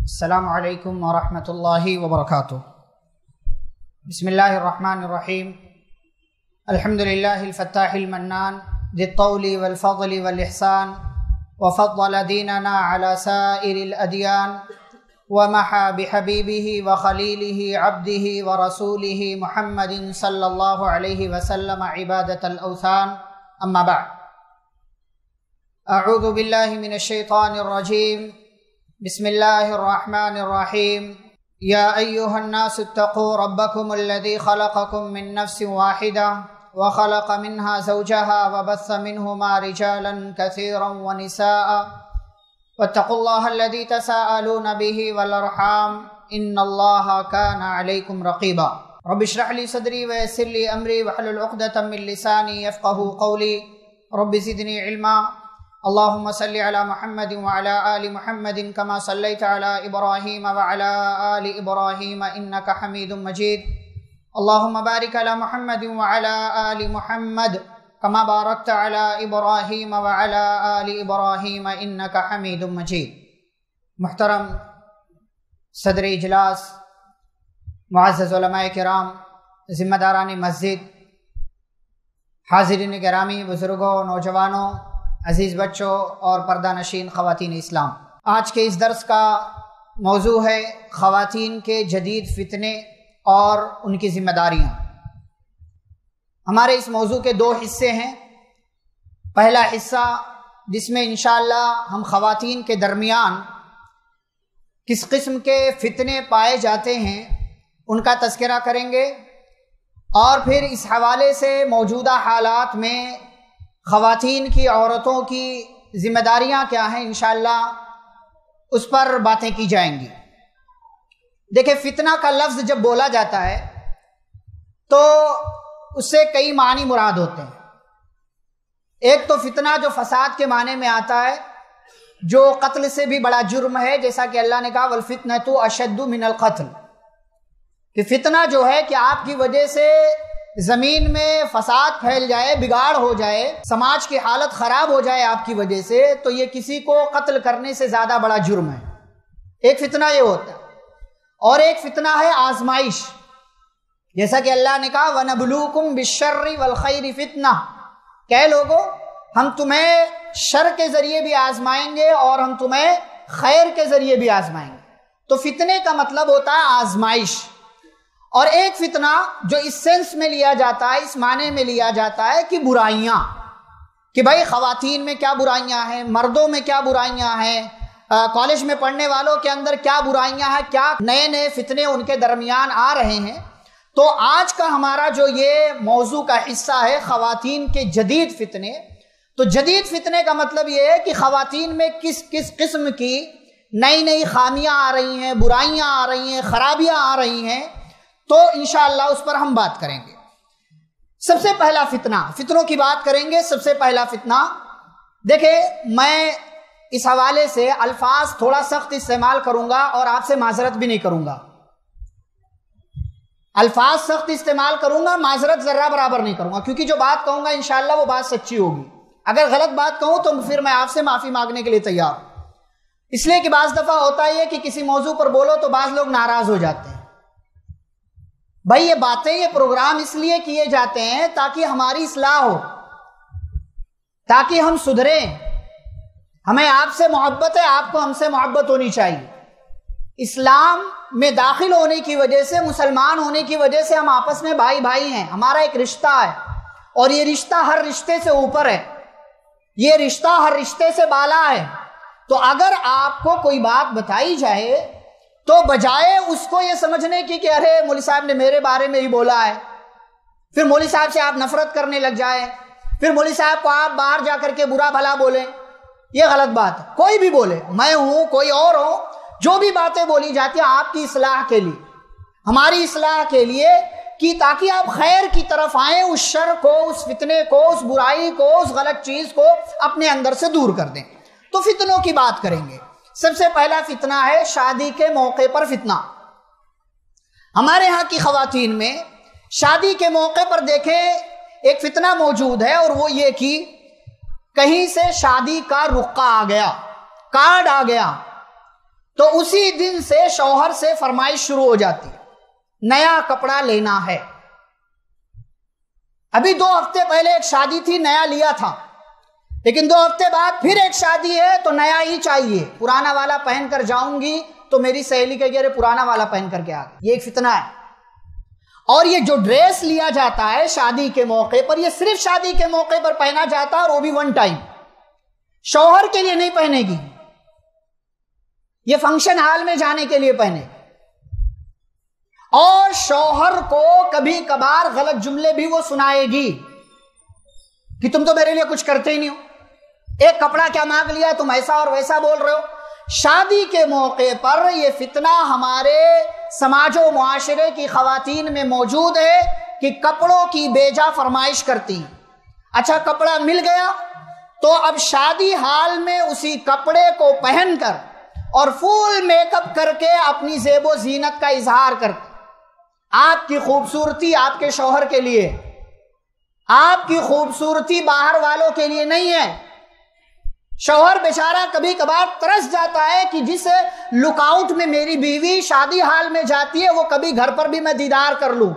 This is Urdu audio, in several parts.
السلام علیکم ورحمۃ اللہ وبرکاتہ۔ بسم اللہ الرحمن الرحیم۔ الحمد للہ الفتاح المنان ذی الطول والفضل والإحسان وفضل دیننا على سائر الأدیان ومحا بحبیبہ وخلیلہ عبدہ ورسولہ محمد صلی اللہ علیہ وسلم عبادۃ الأوثان، اما بعد۔ اعوذ باللہ من الشیطان الرجیم، بسم اللہ الرحمن الرحیم۔ یا ایہا الناس اتقوا ربکم الذی خلقکم من نفس واحدہ وخلق منها زوجها وبث منهما رجالا كثيرا ونساء واتقوا الله الذي تساءلون به والارحام ان الله كان عليكم رقيبا۔ رب اشرح لي صدري ويسر لي امري واحلل عقدة من لساني يفقهوا قولي، رب زدني علما۔ اللهم صل على محمد وعلى آل محمد كما صليت على إبراهيم وعلى آل إبراهيم إنك حميد مجيد۔ اللهم بارك على محمد وعلى آل محمد كما باركت على إبراهيم وعلى آل إبراهيم إنك حميد مجيد۔ محترم صدر اجلاس، معزز علماء کرام، ذمہ داران مسجد، حاضرین گرامی، بزرگوں، نوجوانوں، عزیز بچوں اور پردہ نشین خواتین اسلام، آج کے اس درس کا موضوع ہے خواتین کے جدید فتنے اور ان کی ذمہ داریاں۔ ہمارے اس موضوع کے دو حصے ہیں۔ پہلا حصہ جس میں انشاءاللہ ہم خواتین کے درمیان کس قسم کے فتنے پائے جاتے ہیں ان کا تذکرہ کریں گے، اور پھر اس حوالے سے موجودہ حالات میں خواتین کی، عورتوں کی ذمہ داریاں کیا ہیں، انشاءاللہ اس پر باتیں کی جائیں گی۔ دیکھیں، فتنہ کا لفظ جب بولا جاتا ہے تو اس سے کئی معنی مراد ہوتے ہیں۔ ایک تو فتنہ جو فساد کے معنی میں آتا ہے، جو قتل سے بھی بڑا جرم ہے، جیسا کہ اللہ نے کہا وَالْفِتْنَةُ أَشَدُّ مِنَ الْقَتْلِ، کہ فتنہ جو ہے کہ آپ کی وجہ سے زمین میں فساد پھیل جائے، بگاڑ ہو جائے، سماج کی حالت خراب ہو جائے آپ کی وجہ سے، تو یہ کسی کو قتل کرنے سے زیادہ بڑا جرم ہے۔ ایک فتنہ یہ ہوتا ہے، اور ایک فتنہ ہے آزمائش، جیسا کہ اللہ نے کہا وَنَبْلُوكُمْ بِالشَّرِّ وَالْخَيْرِ فِتْنَةً، کہ لوگوں ہم تمہیں شر کے ذریعے بھی آزمائیں گے اور ہم تمہیں خیر کے ذریعے بھی آزمائیں گے۔ تو فتنے کا مطلب ہوتا ہے آزمائش۔ اور ایک فتنہ جو اس سینس میں لیا جاتا ہے، اس معنی میں لیا جاتا ہے کہ برائیاں، کہ بھائی خواتین میں کیا برائیاں ہیں، مردوں میں کیا برائیاں ہیں، کالج میں پڑھنے والوں کے اندر کیا برائیاں ہیں، کیا نئے نئے فتنے ان کے درمیان آ رہے ہیں۔ تو آج کا ہمارا جو یہ موضوع کا حصہ ہے خواتین کے جدید فتنے، تو جدید فتنے کا مطلب یہ ہے کہ خواتین میں کس کس قسم کی نئی نئی خامیاں آ رہی ہیں، برائیاں آ رہی ہیں، خرابیاں آ رہی ہیں، تو انشاءاللہ اس پر ہم بات کریں گے۔ سب سے پہلا فتنہ، فتنوں کی بات کریں گے۔ سب سے پہلا فتنہ، دیکھیں میں اس حوالے سے الفاظ تھوڑا سخت استعمال کروں گا اور آپ سے معذرت بھی نہیں کروں گا۔ الفاظ سخت استعمال کروں گا، معذرت ذرہ برابر نہیں کروں گا، کیونکہ جو بات کہوں گا انشاءاللہ وہ بات سچی ہوگی۔ اگر غلط بات کہوں تو پھر میں آپ سے معافی مانگنے کے لیے تیار ہوں، اس لیے کہ بعض دفعہ ہوتا ہے کہ کسی موضوع پر بولو تو بعض لوگ ناراض ہو جاتے ہیں۔ بھائی یہ باتیں، یہ پروگرام اس لیے کیے جاتے ہیں تاکہ ہماری اصلاح ہو، تاکہ ہم سدھریں۔ ہمیں آپ سے محبت ہے، آپ کو ہم سے محبت ہونی چاہیے۔ اسلام میں داخل ہونے کی وجہ سے، مسلمان ہونے کی وجہ سے ہم آپس میں بھائی بھائی ہیں، ہمارا ایک رشتہ ہے، اور یہ رشتہ ہر رشتے سے اوپر ہے، یہ رشتہ ہر رشتے سے بالا ہے۔ تو اگر آپ کو کوئی بات بتائی جائے تو بجائے اس کو یہ سمجھنے کی کہ ارے مولوی صاحب نے میرے بارے میں ہی بولا ہے، پھر مولوی صاحب سے آپ نفرت کرنے لگ جائیں، پھر مولوی صاحب کو آپ باہر جا کر کے برا بھلا بولیں، یہ غلط بات ہے۔ کوئی بھی بولے، میں ہوں، کوئی اور ہو، جو بھی باتیں بولی جاتی ہیں آپ کی اصلاح کے لیے، ہماری اصلاح کے لیے، کہ تاکہ آپ خیر کی طرف آئیں، اس شر کو، اس فتنے کو، اس برائی کو، اس غلط چیز کو اپنے اندر سے دور کر دیں۔ تو فتنوں کی بات کریں گے۔ سب سے پہلا فتنہ ہے شادی کے موقع پر فتنہ۔ ہمارے ہاں کی خواتین میں شادی کے موقع پر دیکھیں ایک فتنہ موجود ہے، اور وہ یہ کہ کہیں سے شادی کا رقعہ آ گیا، کارڈ آ گیا، تو اسی دن سے شوہر سے فرمائش شروع ہو جاتی ہے، نیا کپڑا لینا ہے۔ ابھی 2 ہفتے پہلے ایک شادی تھی، نیا لیا تھا، لیکن 2 ہفتے بعد پھر ایک شادی ہے تو نیا ہی چاہیے۔ پرانا والا پہن کر جاؤں گی تو میری سہیلی کہے گی پرانا والا پہن کر کے آ گئی۔ یہ ایک فتنہ ہے۔ اور یہ جو ڈریس لیا جاتا ہے شادی کے موقع پر، یہ صرف شادی کے موقع پر پہنا جاتا ہے، اور وہ بھی 1 ٹائم، شوہر کے لیے نہیں پہنے گی، یہ فنکشن ہال میں جانے کے لیے پہنے۔ اور شوہر کو کبھی کبھار غلط جملے بھی وہ سنائے گی کہ تم تو میرے لیے کچھ کرتے ہی نہیں ہو، ایک کپڑا کیا مانگ لیا، تم ایسا اور ویسا بول رہے ہو۔ شادی کے موقع پر یہ فتنہ ہمارے سماج و معاشرے کی خواتین میں موجود ہے کہ کپڑوں کی بیجا فرمائش کرتی۔ اچھا کپڑا مل گیا تو اب شادی ہال میں اسی کپڑے کو پہن کر اور فل میک اپ کر کے اپنی زیب و زینت کا اظہار کرتی۔ آپ کی خوبصورتی آپ کے شوہر کے لیے، آپ کی خوبصورتی باہر والوں کے لیے نہیں ہے۔ شوہر بیچارہ کبھی کبھار ترس جاتا ہے کہ جس لک آؤٹ میں میری بیوی شادی ہال میں جاتی ہے وہ کبھی گھر پر بھی میں دیدار کر لوں۔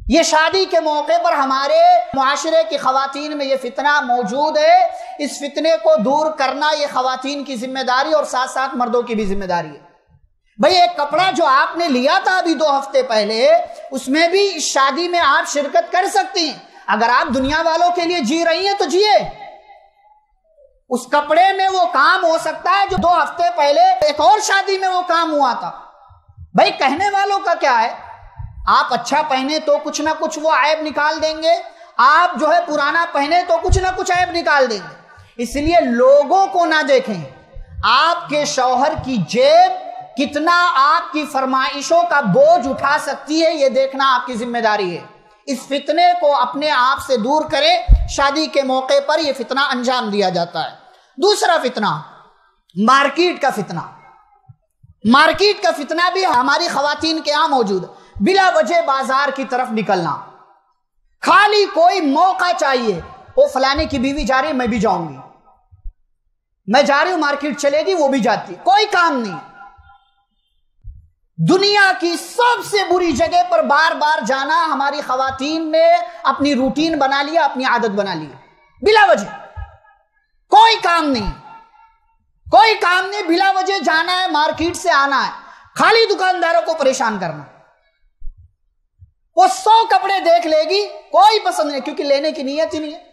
یہ شادی کے موقع پر ہمارے معاشرے کی خواتین میں یہ فتنہ موجود ہے۔ اس فتنے کو دور کرنا یہ خواتین کی ذمہ داری اور ساتھ ساتھ مردوں کی بھی ذمہ داری ہے۔ بھئی ایک کپڑا جو آپ نے لیا تھا ابھی 2 ہفتے پہلے، اس میں بھی اس شادی میں آپ شرکت کر سکتی ہیں۔ اگر آپ دنیا والوں کے لیے جی رہی ہیں تو جیے، اس کپڑے میں وہ کام ہو سکتا ہے جو 2 ہفتے پہلے ایک اور شادی میں وہ کام ہوا تھا۔ بھئی کہنے والوں کا کیا ہے، آپ اچھا پہنے تو کچھ نہ کچھ وہ عیب نکال دیں گے، آپ جو ہے پرانا پہنے تو کچھ نہ کچھ عیب نکال دیں گے۔ اس لیے لوگوں کو نہ دیکھیں، آپ کے شوہر کی جیب کتنا آپ کی فرمائشوں کا بوجھ اٹھا سکتی ہے، یہ دیکھنا آپ کی ذمہ داری ہے۔ اس فتنے کو اپنے آپ سے دور کریں۔ شادی کے موقع پر یہ فتنہ انجام دیا جاتا ہے۔ دوسرا فتنہ مارکیٹ کا فتنہ۔ مارکیٹ کا فتنہ بھی ہماری خواتین کے یہاں موجود ہے۔ بلا وجہ بازار کی طرف نکلنا، خالی کوئی موقع چاہیے، وہ فلانے کی بیوی جا رہی ہے میں بھی جاؤں گی، میں جا رہی ہوں مارکیٹ چلے گی وہ بھی جاتی، کوئی کام نہیں۔ دنیا کی سب سے بری جگہ پر بار بار جانا ہماری خواتین نے اپنی روٹین بنا لیا، اپنی عادت بنا لی، بلا وجہ کوئی کام نہیں، کوئی کام نہیں، بلا وجہ جانا ہے، مارکیٹ سے آنا ہے، خالی دکانداروں کو پریشان کرنا۔ وہ 100 کپڑے دیکھ لے گی، کوئی پسند نہیں، کیونکہ لینے کی نیت ہی نہیں ہے،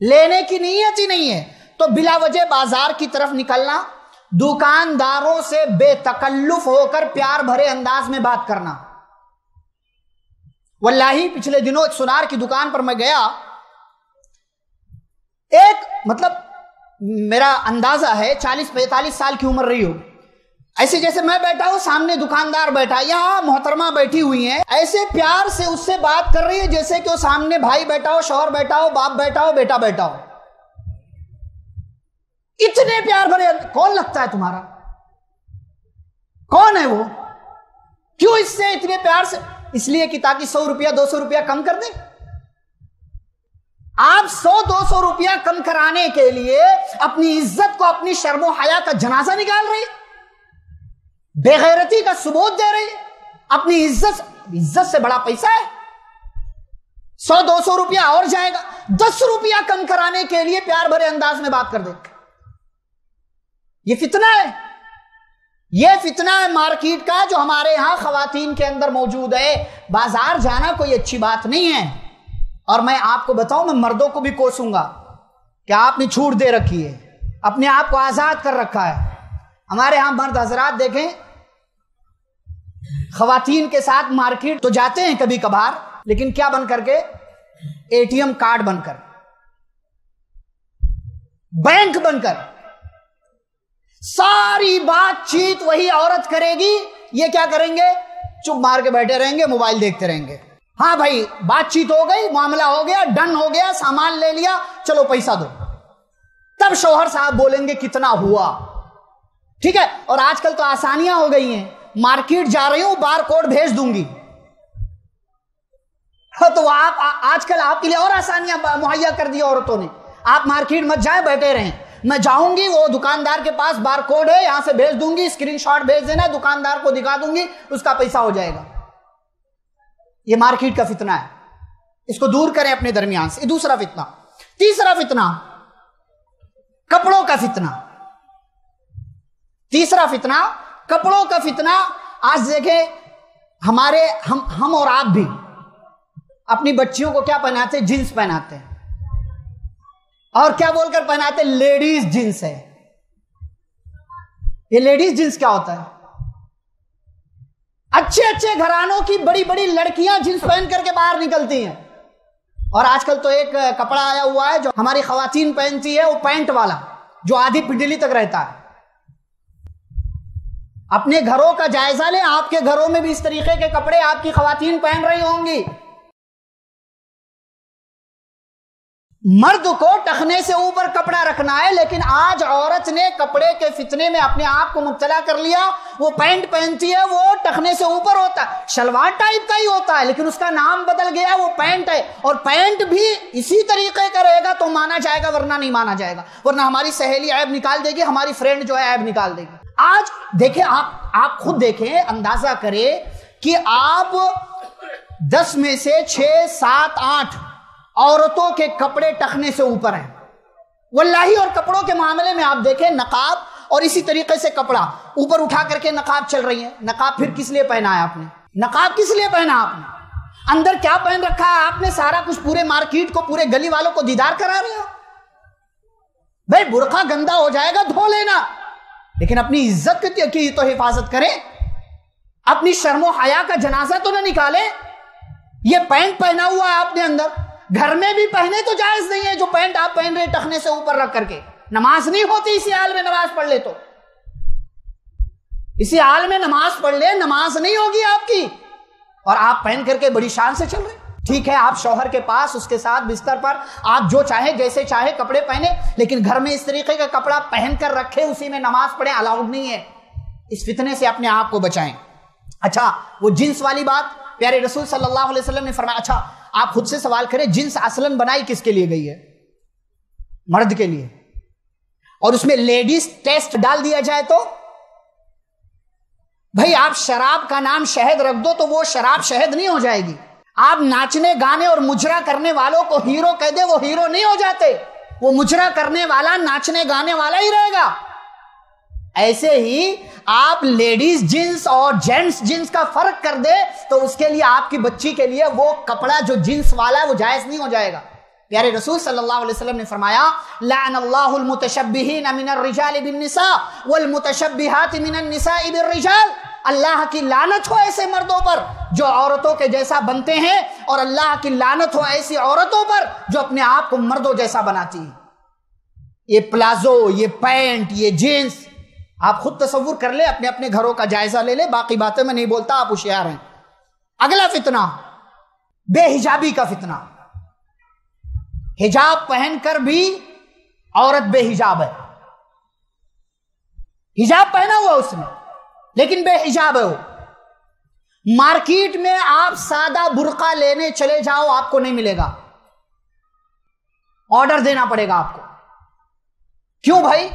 لینے کی نیت ہی نہیں ہے۔ تو بلا وجہ بازار کی طرف نکلنا، دکانداروں سے بے تکلف ہو کر پیار بھرے انداز میں بات کرنا۔ واللہ پچھلے دنوں ایک سونار کی دکان پر میں گیا، ایک مطلب میرا اندازہ ہے 40-45 سال کی عمر رہی ہو، ایسے جیسے میں بیٹھا ہوں سامنے دکاندار بیٹھا، یہاں محترمہ بیٹھی ہوئی ہیں، ایسے پیار سے اس سے بات کر رہی ہے جیسے کہ وہ سامنے بھائی بیٹھا ہو، شوہر بیٹھا ہو، باپ بیٹھا ہو، بیٹا بیٹھا ہو، اتنے پیار بھرے۔ کون لگتا ہے تمہارا؟ کون ہے وہ؟ کیوں اس سے اتنے پیار سے؟ اس لیے کہ تاکہ 100 روپیہ 200 روپیہ کم کر دیں۔ آپ 100-200 روپیہ کم کرانے کے لیے اپنی عزت کو، اپنی شرم و حیا کا جنازہ نکال رہے، بے غیرتی کا ثبوت دے رہے، اپنی عزت سے بڑا پیسہ ہے؟ 100-200 روپیہ اور جائے گا، 10 روپیہ کم کرانے کے لیے پیار بھرے انداز میں بات کر دیں۔ یہ فتنہ ہے، یہ فتنہ ہے مارکیٹ کا جو ہمارے ہاں خواتین کے اندر موجود ہے۔ بازار جانا کوئی اچھی بات نہیں ہے، اور میں آپ کو بتاؤں، میں مردوں کو بھی کوسوں گا کہ آپ نے چھوٹ دے رکھی ہے، اپنے آپ کو آزاد کر رکھا ہے۔ ہمارے ہاں مرد حضرات دیکھیں، خواتین کے ساتھ مارکیٹ تو جاتے ہیں کبھی کبھار، لیکن کیا بن کر کے؟ ATM کارڈ بن کر، بینک بن کر، ساری بات چیت وہی عورت کرے گی، یہ کیا کریں گے؟ چپ مار کے بیٹھے رہیں گے، موبائل دیکھتے رہیں گے۔ ہاں بھائی بات چیت ہو گئی، معاملہ ہو گیا، ڈن ہو گیا، سامان لے لیا، چلو پیسہ دو، تب شوہر صاحب بولیں گے کتنا ہوا، ٹھیک ہے۔ اور آج کل تو آسانیاں ہو گئی ہیں، مارکیٹ جا رہی ہوں بار کوڈ بھیج دوں گی، تو آپ آج کل آپ کے لیے اور آسانیاں مہیا کر دی عورتوں نے، آپ مارکیٹ مت جائیں، بیٹھے رہیں، میں جاؤں گی، وہ دکاندار کے پاس بار کوڈ ہے، یہاں سے بھیج دوں گی، اسکرین شاٹ بھیج دینا، دکاندار کو دکھا دوں گی، اس کا پیسہ ہو جائے گا۔ یہ مارکیٹ کا فتنہ ہے، اس کو دور کریں اپنے درمیان سے۔ دوسرا فتنہ۔ تیسرا فتنہ کپڑوں کا فتنہ۔ تیسرا فتنہ کپڑوں کا فتنہ۔ آج دیکھیں ہم اور آپ بھی اپنی بچیوں کو کیا پہناتے ہیں؟ جینس پہناتے ہیں، اور کیا بول کر پہناتے ہیں؟ لیڈیز جینس ہے۔ یہ لیڈیز جینس کیا ہوتا ہے؟ اچھے اچھے گھرانوں کی بڑی بڑی لڑکیاں جینس پہن کر کے باہر نکلتی ہیں، اور آج کل تو ایک کپڑا آیا ہوا ہے جو ہماری خواتین پہنتی ہے، وہ پینٹ والا جو آدھی پنڈلی تک رہتا ہے۔ اپنے گھروں کا جائزہ لیں، آپ کے گھروں میں بھی اس طریقے کے کپڑے آپ کی خواتین پہن رہی ہوں گی۔ مرد کو ٹخنے سے اوپر کپڑا رکھنا ہے، لیکن آج عورت نے کپڑے کے فتنے میں اپنے آپ کو مبتلا کر لیا۔ وہ پینٹ پہنتی ہے، وہ ٹخنے سے اوپر ہوتا ہے، شلوار ٹائپ کا ہی ہوتا ہے، لیکن اس کا نام بدل گیا، وہ پینٹ ہے، اور پینٹ بھی اسی طریقے کا رہے گا تو مانا جائے گا، ورنہ نہیں مانا جائے گا، ورنہ ہماری سہیلی عیب نکال دے گی، ہماری فرینڈ جو ہے عیب نکال دے گی۔ آج دیکھیں، آپ خود دیکھیں، اندازہ کریں کہ آپ 10 میں سے 6 7 8 عورتوں کے کپڑے ٹخنے سے اوپر ہیں واللہ۔ اور کپڑوں کے معاملے میں آپ دیکھیں، نقاب اور اسی طریقے سے کپڑا اوپر اٹھا کر کے نقاب چل رہی ہے۔ نقاب پھر کس لیے پہنا ہے آپ نے؟ نقاب کس لیے پہنا آپ نے؟ اندر کیا پہن رکھا ہے آپ نے؟ سارا کچھ پورے مارکیٹ کو، پورے گلی والوں کو دیدار کرا رہے ہو۔ بھائی برقع گندا ہو جائے گا، دھو لینا، لیکن اپنی عزت کی تو حفاظت کریں، اپنی شرم و حیا کا جنازہ تو نہ نکالے۔ یہ پینٹ پہنا ہوا ہے آپ نے اندر، گھر میں بھی پہنے تو جائز نہیں ہے جو پینٹ آپ پہن رہے ٹخنے سے اوپر رکھ کر کے۔ نماز نہیں ہوتی اسی حال میں، نماز پڑھ لے تو اسی حال میں نماز پڑھ لے، نماز نہیں ہوگی آپ کی، اور آپ پہن کر کے بڑی شان سے چل رہے۔ ٹھیک ہے، آپ شوہر کے پاس، اس کے ساتھ بستر پر آپ جو چاہے جیسے چاہے کپڑے پہنے، لیکن گھر میں اس طریقے کا کپڑا پہن کر رکھے، اسی میں نماز پڑھیں، الاؤڈ نہیں ہے۔ اس فتنے سے اپنے آپ کو بچائیں۔ اچھا، وہ جنس والی بات پیارے رسول صلی اللہ علیہ وسلم نے فرمایا۔ اچھا، آپ خود سے سوال کریں، جنس اصلاً بنائی کس کے لیے گئی ہے؟ مرد کے لیے، اور اس میں لیڈیز ٹیسٹ ڈال دیا جائے تو؟ بھائی آپ شراب کا نام شہد رکھ دو تو وہ شراب شہد نہیں ہو جائے گی۔ آپ ناچنے گانے اور مجرا کرنے والوں کو ہیرو کہہ دے، وہ ہیرو نہیں ہو جاتے، وہ مجرا کرنے والا، ناچنے گانے والا ہی رہے گا۔ ایسے ہی آپ لیڈیز جنس اور جینٹس جنس کا فرق کر دے تو اس کے لیے، آپ کی بچی کے لیے وہ کپڑا جو جنس والا ہے وہ جائز نہیں ہو جائے گا۔ پیارے رسول صلی اللہ علیہ وسلم نے فرمایا، لعن اللہ المتشبہین من الرجال بالنساء والمتشبہات من النساء بالرجال۔ اللہ کی لعنت ہو ایسے مردوں پر جو عورتوں کے جیسا بنتے ہیں، اور اللہ کی لعنت ہو ایسی عورتوں پر جو اپنے آپ کو مردوں جیسا بناتی ہیں۔ یہ پلازو، یہ پینٹ، یہ جینس، آپ خود تصور کر لیں، اپنے اپنے گھروں کا جائزہ لے لیں، باقی باتیں میں نہیں بولتا، آپ ہوشیار ہیں۔ اگلا فتنہ، بے حجابی کا فتنہ۔ حجاب پہن کر بھی عورت بے حجاب ہے، حجاب پہنا ہوا اس نے لیکن بے حجاب ہے وہ۔ مارکیٹ میں آپ سادہ برقع لینے چلے جاؤ، آپ کو نہیں ملے گا، آرڈر دینا پڑے گا آپ کو۔ کیوں بھائی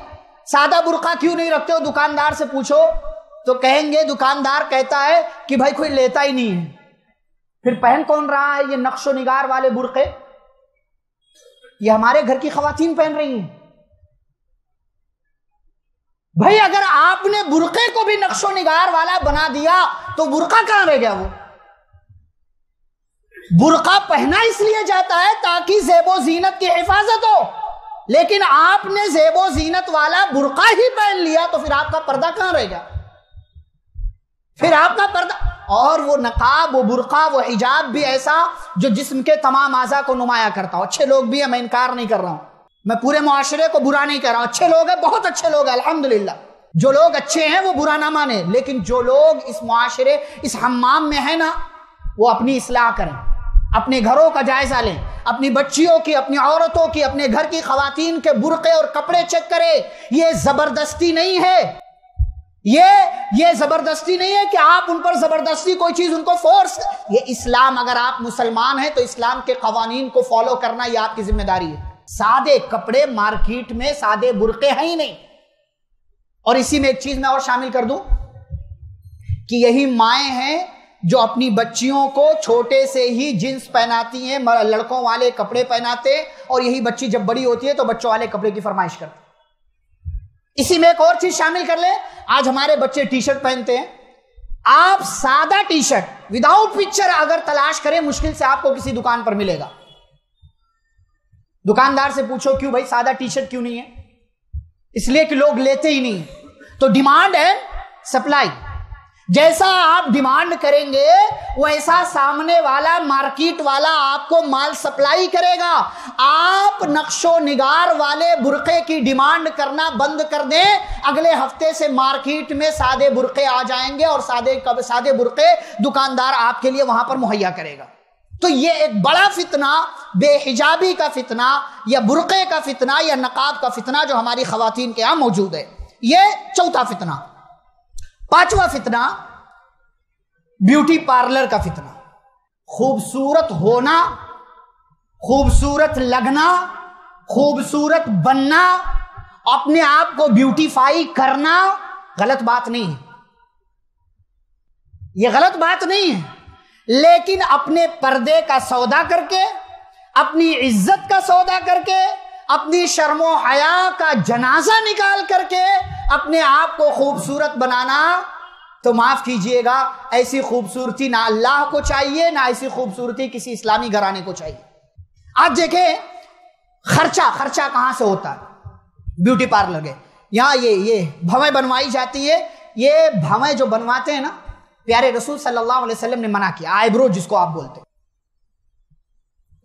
سادہ برقع کیوں نہیں رکھتے ہو؟ دکاندار سے پوچھو تو کہیں گے، دکاندار کہتا ہے کہ بھائی کوئی لیتا ہی نہیں ہے۔ پھر پہن کون رہا ہے یہ نقش و نگار والے برقعے؟ یہ ہمارے گھر کی خواتین پہن رہی ہیں۔ بھائی اگر آپ نے برقعے کو بھی نقش و نگار والا بنا دیا تو برقع کہاں رہ گیا؟ وہ برقع پہنا اس لیے جاتا ہے تاکہ زیب و زینت کی حفاظت ہو، لیکن آپ نے زیب و زینت والا برقع ہی پہن لیا تو پھر آپ کا پردہ کہاں رہ گیا؟ پھر آپ کا پردہ، اور وہ نقاب، وہ برقع، وہ حجاب بھی ایسا جو جسم کے تمام اعضاء کو نمایاں کرتا ہو۔ اچھے لوگ بھی ہیں، میں انکار نہیں کر رہا ہوں، میں پورے معاشرے کو برا نہیں کہہ رہا ہوں، اچھے لوگ ہیں، بہت اچھے لوگ ہیں الحمدللہ، جو لوگ اچھے ہیں وہ برا نہ مانے، لیکن جو لوگ اس معاشرے، اس حمام میں ہیں نا، وہ اپنی اصلاح کریں، اپنے گھروں کا جائزہ لیں، اپنی بچیوں کی، اپنی عورتوں کی، اپنے گھر کی خواتین کے برقعے اور کپڑے چیک کرے۔ یہ زبردستی نہیں ہے، یہ زبردستی نہیں ہے کہ آپ ان پر زبردستی کوئی چیز ان کو فورس، یہ اسلام، اگر آپ مسلمان ہیں تو اسلام کے قوانین کو فالو کرنا یہ آپ کی ذمہ داری ہے۔ سادے کپڑے مارکیٹ میں سادے برقعے ہیں ہی نہیں. اور اسی میں ایک چیز میں اور شامل کر دوں کہ یہی مائیں ہیں جو اپنی بچیوں کو چھوٹے سے ہی جنس پہناتی ہیں, لڑکوں والے کپڑے پہناتے, اور یہی بچی جب بڑی ہوتی ہے تو بچوں والے کپڑے کی فرمائش کرتی. اسی میں ایک اور چیز شامل کر لیں, آج ہمارے بچے ٹی شرٹ پہنتے ہیں. آپ سادہ ٹی شرٹ وداؤٹ پکچر اگر تلاش کریں, مشکل سے آپ کو کسی دکان پر ملے گا. دکاندار سے پوچھو کیوں بھائی سادہ ٹی شرٹ کیوں نہیں ہے؟ اس لیے کہ لوگ لیتے ہی نہیں. تو ڈیمانڈ ہے سپلائی. جیسا آپ ڈیمانڈ کریں گے ویسا سامنے والا مارکیٹ والا آپ کو مال سپلائی کرے گا. آپ نقش و نگار والے برقعے کی ڈیمانڈ کرنا بند کر دیں, اگلے ہفتے سے مارکیٹ میں سادے برقعے آ جائیں گے اور سادے برقعے دکاندار آپ کے لیے وہاں پر مہیا کرے گا. تو یہ ایک بڑا فتنہ, بے حجابی کا فتنہ یا برقعے کا فتنہ یا نقاب کا فتنہ جو ہماری خواتین کے یہاں موجود ہے. یہ چوتھا فتنہ. پانچواں فتنہ بیوٹی پارلر کا فتنہ. خوبصورت ہونا, خوبصورت لگنا, خوبصورت بننا, اپنے آپ کو بیوٹیفائی کرنا غلط بات نہیں ہے, یہ غلط بات نہیں ہے. لیکن اپنے پردے کا سودا کر کے, اپنی عزت کا سودا کر کے, اپنی شرم و حیا کا جنازہ نکال کر کے اپنے آپ کو خوبصورت بنانا, تو معاف کیجئے گا, ایسی خوبصورتی نہ اللہ کو چاہیے, نہ ایسی خوبصورتی کسی اسلامی گھرانے کو چاہیے. آج دیکھیں خرچہ کہاں سے ہوتا ہے بیوٹی پارلر کے. یہاں یہ بھویں بنوائی جاتی ہے. یہ بھویں جو بنواتے ہیں نا, پیارے رسول صلی اللہ علیہ وسلم نے منع کیا. آئی برو جس کو آپ بولتے,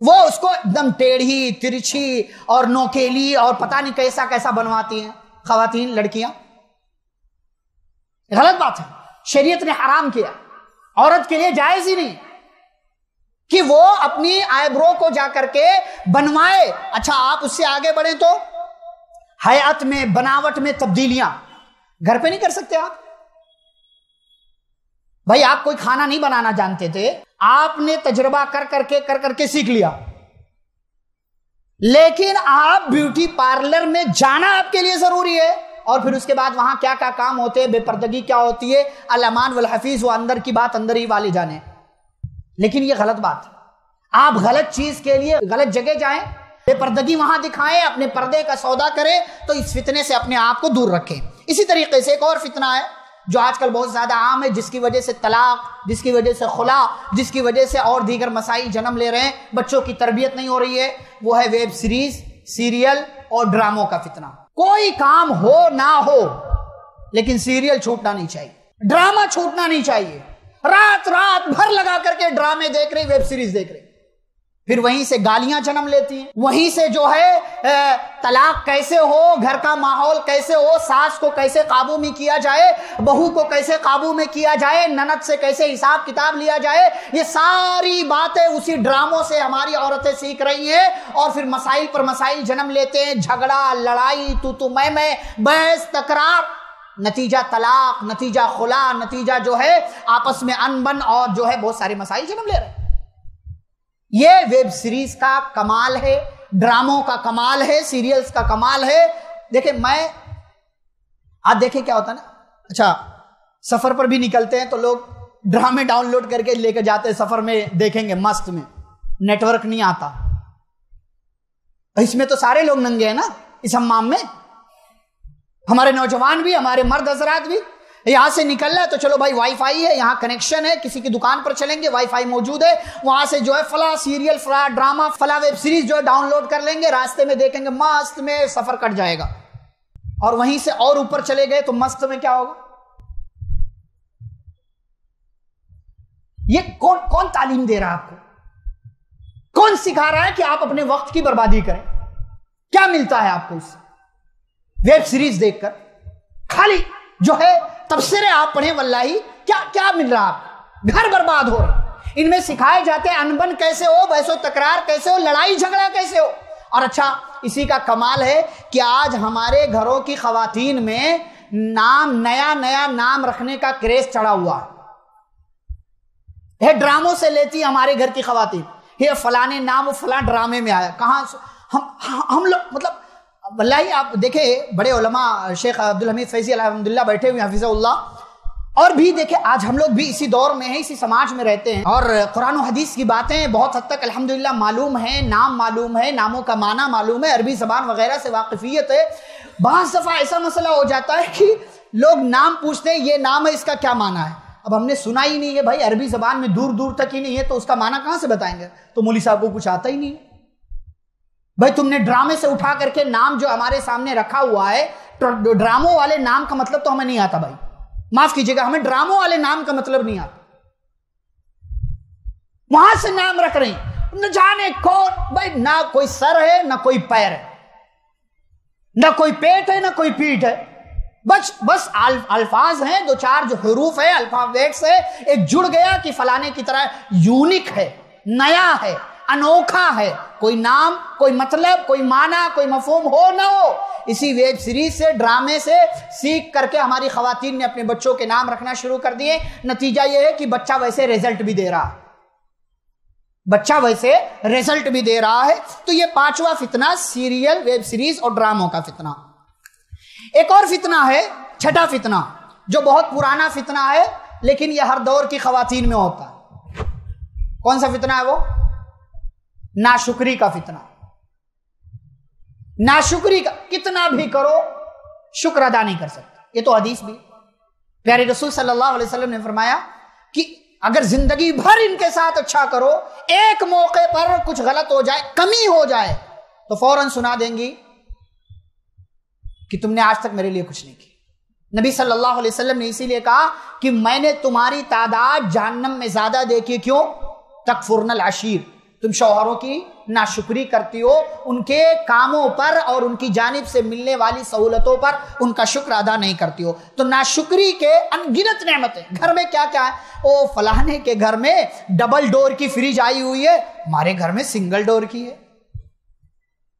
وہ اس کو ایک دم ٹیڑھی ترچھی اور نوکیلی اور پتہ نہیں کیسا کیسا بنواتی ہیں خواتین, لڑکیاں. غلط بات ہے, شریعت نے حرام کیا. عورت کے لیے جائز ہی نہیں کہ وہ اپنی آئی برو کو جا کر کے بنوائے. اچھا آپ اس سے آگے بڑھیں تو حیات میں, بناوٹ میں تبدیلیاں گھر پہ نہیں کر سکتے آپ؟ بھائی آپ کوئی کھانا نہیں بنانا جانتے تھے, آپ نے تجربہ کر کے سیکھ لیا, لیکن آپ بیوٹی پارلر میں جانا آپ کے لیے ضروری ہے, اور پھر اس کے بعد وہاں کیا کیا کام ہوتے ہیں, بے پردگی کیا ہوتی ہے, الامان والحفیظ, وہ اندر کی بات اندر ہی والے جانے. لیکن یہ غلط بات ہے. آپ غلط چیز کے لیے غلط جگہ جائیں, بے پردگی وہاں دکھائیں, اپنے پردے کا سودا کریں, تو اس فتنے سے اپنے آپ کو دور رکھیں. اسی طریقے سے ایک اور فتنہ ہے جو آج کل بہت زیادہ عام ہے, جس کی وجہ سے طلاق, جس کی وجہ سے خلا, جس کی وجہ سے اور دیگر مسائل جنم لے رہے ہیں, بچوں کی تربیت نہیں ہو رہی ہے, وہ ہے ویب سیریز, سیریل اور ڈراموں کا فتنہ. کوئی کام ہو نہ ہو لیکن سیریل چھوٹنا نہیں چاہیے, ڈرامہ چھوٹنا نہیں چاہیے. رات بھر لگا کر کے ڈرامے دیکھ رہے, ویب سیریز دیکھ رہے, پھر وہیں سے گالیاں جنم لیتی ہیں, وہیں سے جو ہے طلاق کیسے ہو, گھر کا ماحول کیسے ہو, ساس کو کیسے قابو میں کیا جائے, بہو کو کیسے قابو میں کیا جائے, نند سے کیسے حساب کتاب لیا جائے, یہ ساری باتیں اسی ڈراموں سے ہماری عورتیں سیکھ رہی ہیں, اور پھر مسائل پر مسائل جنم لیتے ہیں, جھگڑا, لڑائی, تو میں, بحث, تکرار, نتیجہ طلاق, نتیجہ خلا, نتیجہ جو ہے آپس میں انبن, اور جو ہے بہت سارے مسائل جنم لے رہے ہیں. یہ ویب سیریز کا کمال ہے, ڈراموں کا کمال ہے, سیریلز کا کمال ہے. دیکھیں آپ دیکھیں کیا ہوتا ہے نا, اچھا سفر پر بھی نکلتے ہیں تو لوگ ڈرامے ڈاؤن لوڈ کر کے لے کے جاتے ہیں, سفر میں دیکھیں گے, مست میں, نیٹ ورک نہیں آتا, اس میں تو سارے لوگ ننگے ہیں نا اس حمام میں, ہمارے نوجوان بھی, ہمارے مرد حضرات بھی. یہاں سے نکل رہا ہے تو چلو بھائی وائی فائی ہے, یہاں کنیکشن ہے, کسی کی دکان پر چلیں گے وائی فائی موجود ہے, وہاں سے جو ہے فلاں سیریل, فلاں ڈرامہ, فلاں ویب سیریز جو ہے ڈاؤن لوڈ کر لیں گے, راستے میں دیکھیں گے, مست میں سفر کٹ جائے گا. اور وہیں سے اور اوپر چلے گئے تو مست میں کیا ہوگا؟ یہ کون تعلیم دے رہا ہے آپ کو؟ کون سکھا رہا ہے کہ آپ اپنے وقت کی بربادی کریں؟ کیا ملتا ہے آپ کو اس سے؟ ویب سیریز دیکھ کر خالی جو ہے تبصرے آپ پڑھیں, واللہ کیا مل رہا آپ کو؟ گھر برباد ہو رہا. ان میں سکھائے جاتے ہیں انبن کیسے ہو, بحث و تکرار کیسے ہو, لڑائی جھگڑا کیسے ہو. اور اچھا اسی کا کمال ہے کہ آج ہمارے گھروں کی خواتین میں نیا نام رکھنے کا کریز چڑھا ہوا ہے. ڈراموں سے لیتی ہمارے گھر کی خواتین, یہ فلانے نام و فلاں ڈرامے میں آیا, کہاں ہم لوگ مطلب واللہ آپ دیکھیں بڑے علماء شیخ عبدالحمید فیضی الحمدللہ بیٹھے ہوئے حفظہ اللہ، اور بھی دیکھیں آج ہم لوگ بھی اسی دور میں ہیں، اسی سماج میں رہتے ہیں، اور قرآن و حدیث کی باتیں بہت حد تک الحمدللہ معلوم ہیں، نام معلوم ہے، ناموں کا معنی معلوم ہے، عربی زبان وغیرہ سے واقفیت ہے۔ بعض دفعہ ایسا مسئلہ ہو جاتا ہے کہ لوگ نام پوچھتے ہیں، یہ نام ہے، اس کا کیا معنی ہے؟ اب ہم نے سنا ہی نہیں ہے بھائی، عربی زبان میں دور دور تک ہی نہیں ہے، تو اس کا معنی کہاں سے بتائیں گے؟ تو مولوی صاحب کو کچھ آتا ہی نہیں ہے۔ بھائی تم نے ڈرامے سے اٹھا کر کے نام جو ہمارے سامنے رکھا ہوا ہے، ڈراموں والے نام کا مطلب تو ہمیں نہیں آتا بھائی، معاف کیجیے گا، ہمیں ڈراموں والے نام کا مطلب نہیں آتا، وہاں سے نام رکھ رہے ہیں، نہ جانے کون بھائی، نہ کوئی سر ہے نہ کوئی پیر ہے، نہ کوئی پیٹ ہے نہ کوئی پیٹھ ہے، بس الفاظ ہیں، دو چار جو حروف ہے، الفابیٹس ہے، ایک جڑ گیا کہ فلانے کی طرح یونک ہے، نیا ہے، انوکھا ہے، کوئی نام، کوئی مطلب، کوئی معنی، کوئی مفہوم ہو نہ ہو۔ اسی ویب سیریز سے، ڈرامے سے سیکھ کر کے ہماری خواتین نے اپنے بچوں کے نام رکھنا شروع کر دیے۔ نتیجہ یہ ہے کہ بچہ ویسے ریزلٹ بھی دے رہا ہے، تو یہ پانچواں فتنہ سیریل، ویب سیریز اور ڈراموں کا فتنہ۔ ایک اور فتنہ ہے، چھٹا فتنہ، جو بہت پرانا فتنہ ہے لیکن یہ ہر دور کی خواتین میں ہوتا ہے۔ کون سا فتنہ ہے وہ؟ ناشکری کا فتنہ۔ ناشکری کا، کتنا بھی کرو شکر ادا نہیں کر سکتے۔ یہ تو حدیث بھی، پیارے رسول صلی اللہ علیہ وسلم نے فرمایا کہ اگر زندگی بھر ان کے ساتھ اچھا کرو، ایک موقع پر کچھ غلط ہو جائے، کمی ہو جائے، تو فوراً سنا دیں گی کہ تم نے آج تک میرے لیے کچھ نہیں کیا۔ نبی صلی اللہ علیہ وسلم نے اسی لیے کہا کہ میں نے تمہاری تعداد جہنم میں زیادہ دیکھی، کیوں؟ تکفرن العشیر، تم شوہروں کی ناشکری کرتی ہو، ان کے کاموں پر اور ان کی جانب سے ملنے والی سہولتوں پر ان کا شکر ادا نہیں کرتی ہو۔ تو ناشکری کے انگنت نعمتیں، گھر میں کیا کیا ہے؟ او فلانے کے گھر میں ڈبل ڈور کی فریج آئی ہوئی ہے، ہمارے گھر میں سنگل ڈور کی ہے۔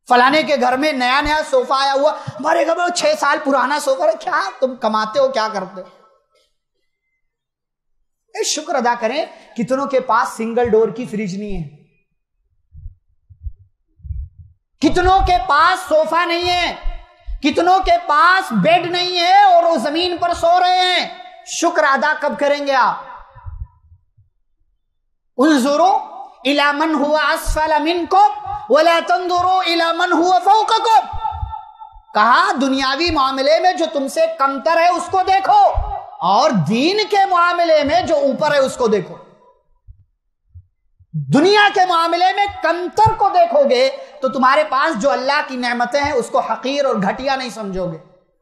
فلانے کے گھر میں نیا نیا صوفہ آیا ہوا، ہمارے گھر میں 6 سال پرانا صوفہ ہے۔ کیا تم کماتے ہو، کیا کرتے ہو؟ شکر ادا کریں، کتنوں کے پاس سنگل ڈور کی فریج نہیں ہے، کتنوں کے پاس صوفہ نہیں ہے، کتنوں کے پاس بیڈ نہیں ہے اور وہ زمین پر سو رہے ہیں۔ شکر ادا کب کریں گے آپ؟ انظروا الی من هو اسفل منکم ولا تنظروا الی من هو فوقکم، کہا دنیاوی معاملے میں جو تم سے کمتر ہے اس کو دیکھو، اور دین کے معاملے میں جو اوپر ہے اس کو دیکھو۔ دنیا کے معاملے میں کمتر کو دیکھو گے تو تمہارے پاس جو اللہ کی نعمتیں ہیں اس کو حقیر اور گھٹیا نہیں سمجھو گے،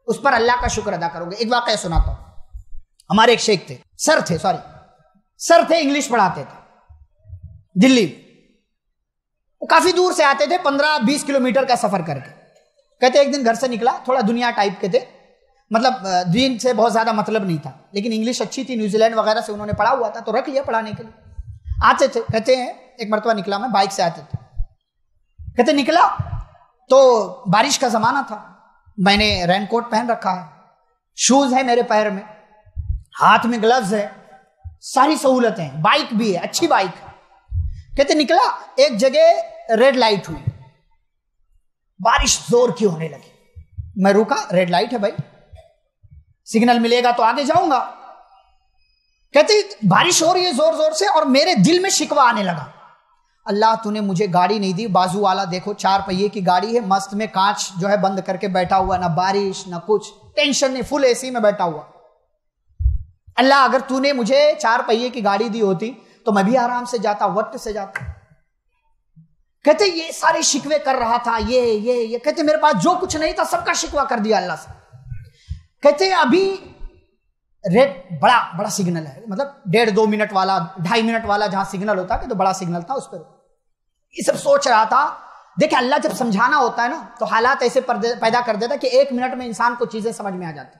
اس پر اللہ کا شکر ادا کرو گے۔ ایک واقعہ سناتا ہوں۔ ہمارے ایک شیخ تھے، سر تھے، انگلش پڑھاتے تھے دلی۔ وہ کافی دور سے آتے تھے، 15-20 کلومیٹر کا سفر کر کے۔ کہتے ایک دن گھر سے نکلا، تھوڑا دنیا ٹائپ کے تھے، مطلب دین سے بہت زیادہ مطلب نہیں تھا، لیکن انگلش اچھی تھی، نیوزی لینڈ وغیرہ سے انہوں نے پڑھا ہوا تھا تو رکھ لیا پڑھانے کے لیے۔ آتے تھے، کہتے ہیں ایک مرتبہ نکلا میں، بائک سے آتے تھے، کہتے نکلا تو بارش کا زمانہ تھا، میں نے رین کوٹ پہن رکھا ہے، شوز ہے میرے پیر میں، ہاتھ میں گلوز ہے، ساری سہولتیں ہیں، بائک بھی ہے، اچھی بائک ہے۔ کہتے نکلا، ایک جگہ ریڈ لائٹ ہوئی، بارش زور کی ہونے لگی، میں رکا، ریڈ لائٹ ہے بھائی، سگنل ملے گا تو آگے جاؤں گا۔ کہتے بارش ہو رہی ہے زور زور سے، اور میرے دل میں شکوہ آنے لگا، اللہ تو نے مجھے گاڑی نہیں دی، بازو والا دیکھو 4 پہیے کی گاڑی ہے، مست میں کانچ جو ہے بند کر کے بیٹھا ہوا، نہ بارش نہ کچھ، ٹینشن نہیں، فل AC میں بیٹھا ہوا۔ اللہ اگر تو نے مجھے 4 پہیے کی گاڑی دی ہوتی تو میں بھی آرام سے جاتا، وقت سے جاتا۔ کہتے یہ سارے شکوے کر رہا تھا، یہ کہتے میرے پاس جو کچھ نہیں تھا سب کا شکوہ کر دیا اللہ سے۔ کہتے ابھی ریڈ بڑا سگنل ہے، مطلب 1.5-2 منٹ والا، 2.5 منٹ والا جہاں سگنل ہوتا ہے تو بڑا سگنل تھا، اس پر یہ سب سوچ رہا تھا۔ دیکھیں اللہ جب سمجھانا ہوتا ہے نا تو حالات ایسے پیدا کر دیتا کہ 1 منٹ میں انسان کو چیزیں سمجھ میں آ جاتی۔